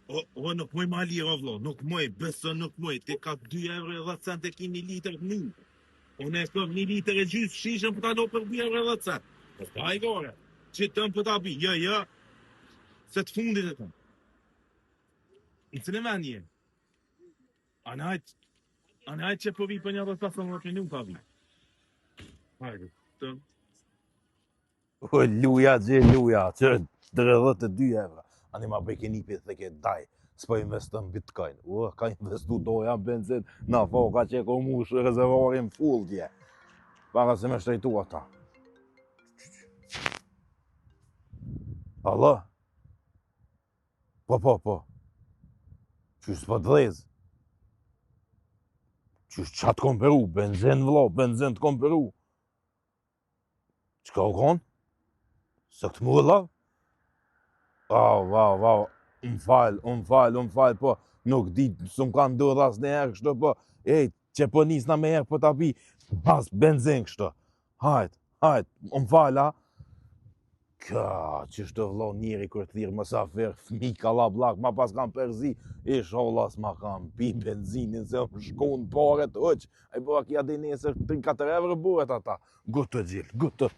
O, nuk muj ma lirë, o vlo, nuk muj, beso nuk muj, ti ka 2 € cent e ki 1 litër nu. Unë e kom 1 litër e gjysë shishën për ta do për 2 € cent. Po ta i gore, që tëmë për ta bi, ja, se të fundit e tëmë. Në cilë me një? Anajt që po vi për 15 minuta vi. Hajde, tëmë. O, luja, që 32 euro. Ani ma bëjke një për theke daj, s'po investën bitcoin. O, ka investu doja benzin, na foka që ko mushë rezervorin full dje. Para se me shtrejtu ata. Allah? Po. Qysh s'po të dhezë? Qysh qatë kom peru? Benzin vlo, benzin të kom peru. Qka u konë? Së këtë mu e lavë? Wow. Unë falë, po. Nuk di, së më kanë do dhas në herë kështë, po. Ej, që po nisë na me herë po t'a pi, pas benzin kështë. Hajt, unë falë, ha? Ka, që shtë vlo njeri kërë thirë mësafir, fmi ka la blak, ma pas kam përzi, ish olas ma kam pi benzinin, se më shkon pare të uq, a i bëra kja dhe nesër 3-4 € buret ata, gutë të gjilë, gutë.